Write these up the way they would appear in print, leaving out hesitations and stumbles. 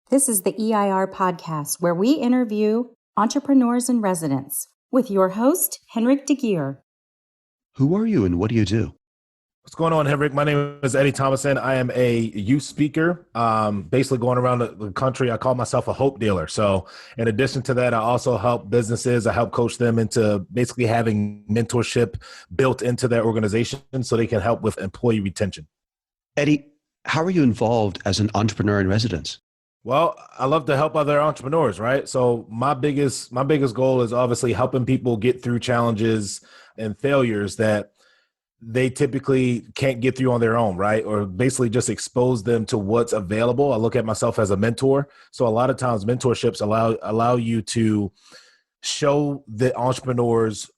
This is the EIR podcast, where we interview entrepreneurs in residence with your host, Henrik de Geer. Who are you and what do you do? What's going on, Henrik? My name is Eddie Thomason. I am a youth speaker, basically going around the country. I call myself a hope dealer. So in addition to that, I also help businesses. I help coach them into basically having mentorship built into their organization so they can help with employee retention. Eddie, how are you involved as an entrepreneur in residence? Well, I love to help other entrepreneurs, right? So my biggest goal is obviously helping people get through challenges and failures that they typically can't get through on their own, right? Or basically just expose them to what's available. I look at myself as a mentor. So a lot of times mentorships allow you to show the entrepreneurs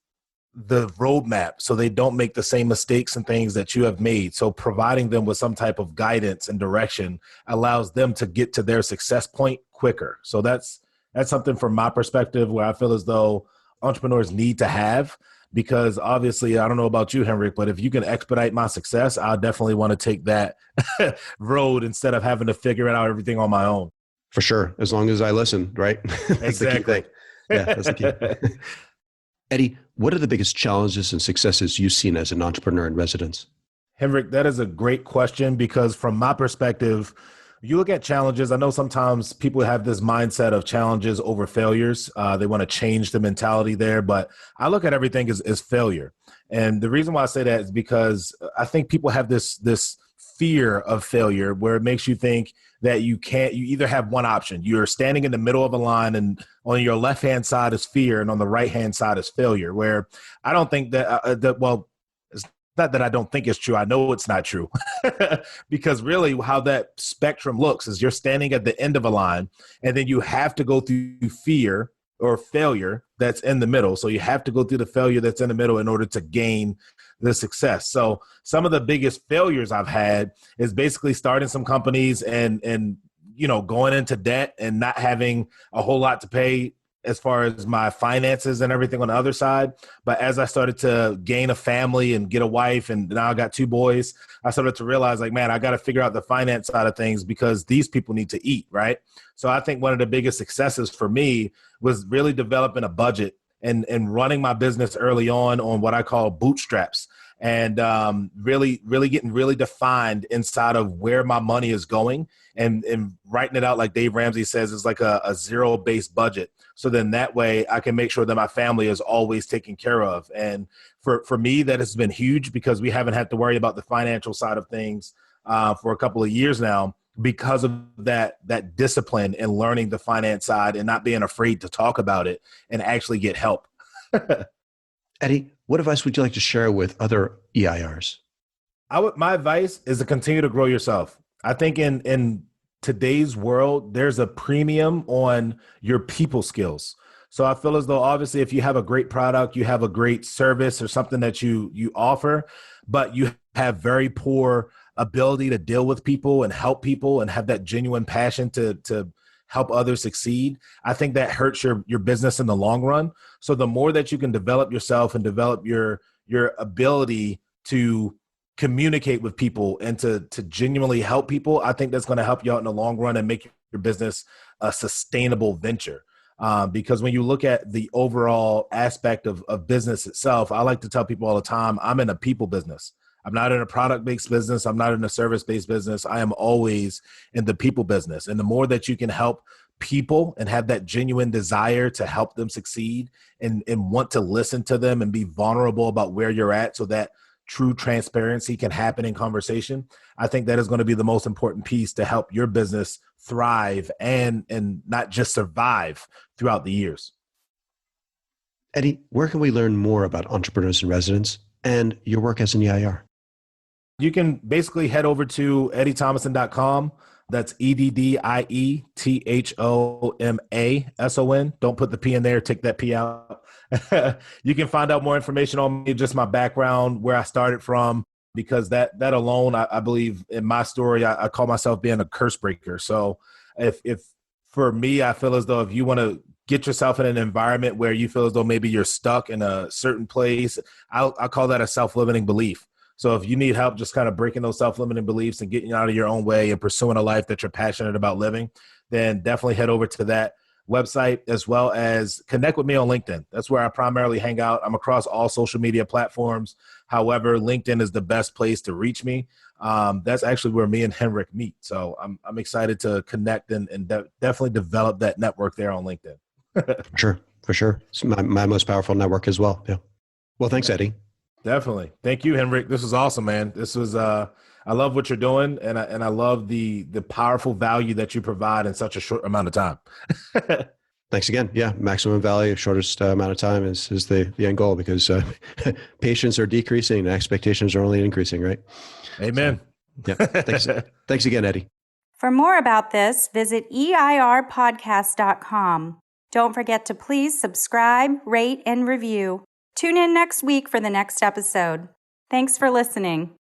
the roadmap so they don't make the same mistakes and things that you have made. So providing them with some type of guidance and direction allows them to get to their success point quicker. So that's something from my perspective where I feel as though entrepreneurs need to have, because obviously, I don't know about you, Henrik, but if you can expedite my success, I definitely want to take that road instead of having to figure it out everything on my own. For sure. As long as I listen, right? That's Exactly. the key thing. Yeah, that's the key. Eddie, what are the biggest challenges and successes you've seen as an entrepreneur in residence? Henrik, that is a great question, because from my perspective, you look at challenges. I know sometimes people have this mindset of challenges over failures. They want to change the mentality there, but I look at everything as failure. And the reason why I say that is because I think people have this fear of failure where it makes you think that you either have one option. You're standing in the middle of a line and on your left-hand side is fear and on the right-hand side is failure, where I don't think that, well, it's not that I don't think it's true. I know it's not true because really how that spectrum looks is you're standing at the end of a line and then you have to go through fear or failure that's in the middle. So you have to go through the failure that's in the middle in order to gain the success. So some of the biggest failures I've had is basically starting some companies and going into debt and not having a whole lot to pay as far as my finances and everything on the other side. But as I started to gain a family and get a wife, and now I got 2 boys, I started to realize, like, man, I got to figure out the finance side of things because these people need to eat, right? So I think one of the biggest successes for me was really developing a budget and running my business early on what I call bootstraps, and really getting really defined inside of where my money is going and writing it out, like Dave Ramsey says, is like a zero-based budget. So then that way I can make sure that my family is always taken care of. And for me, that has been huge because we haven't had to worry about the financial side of things for a couple of years now, because of that discipline and learning the finance side and not being afraid to talk about it and actually get help. Eddie, what advice would you like to share with other EIRs? My advice is to continue to grow yourself. I think in today's world, there's a premium on your people skills. So I feel as though obviously if you have a great product, you have a great service or something that you offer, but you have very poor ability to deal with people and help people and have that genuine passion to help others succeed, I think that hurts your business in the long run. So the more that you can develop yourself and develop your ability to communicate with people and to genuinely help people, I think that's going to help you out in the long run and make your business a sustainable venture. Because when you look at the overall aspect of business itself, I like to tell people all the time, I'm in a people business. I'm not in a product-based business. I'm not in a service-based business. I am always in the people business. And the more that you can help people and have that genuine desire to help them succeed and want to listen to them and be vulnerable about where you're at so that true transparency can happen in conversation, I think that is going to be the most important piece to help your business thrive and not just survive throughout the years. Eddie, where can we learn more about entrepreneurs in residence and your work as an EIR? You can basically head over to eddiethomason.com. That's EDDIETHOMASON. Don't put the P in there. Take that P out. You can find out more information on me, just my background, where I started from, because that alone, I believe in my story, I call myself being a curse breaker. So if for me, I feel as though if you want to get yourself in an environment where you feel as though maybe you're stuck in a certain place, I call that a self-limiting belief. So if you need help just kind of breaking those self-limiting beliefs and getting out of your own way and pursuing a life that you're passionate about living, then definitely head over to that website, as well as connect with me on LinkedIn. That's where I primarily hang out. I'm across all social media platforms. However, LinkedIn is the best place to reach me. That's actually where me and Henrik meet. So I'm excited to connect and definitely develop that network there on LinkedIn. For sure. It's my most powerful network as well. Yeah. Well, thanks, Eddie. Definitely. Thank you, Henrik. This was awesome, man. This was I love what you're doing, and I love the powerful value that you provide in such a short amount of time. Thanks again. Yeah, maximum value, shortest amount of time is the end goal, because patients are decreasing and expectations are only increasing, right? Amen. So, yeah. Thanks again, Eddie. For more about this, visit eirpodcast.com. Don't forget to please subscribe, rate, and review. Tune in next week for the next episode. Thanks for listening.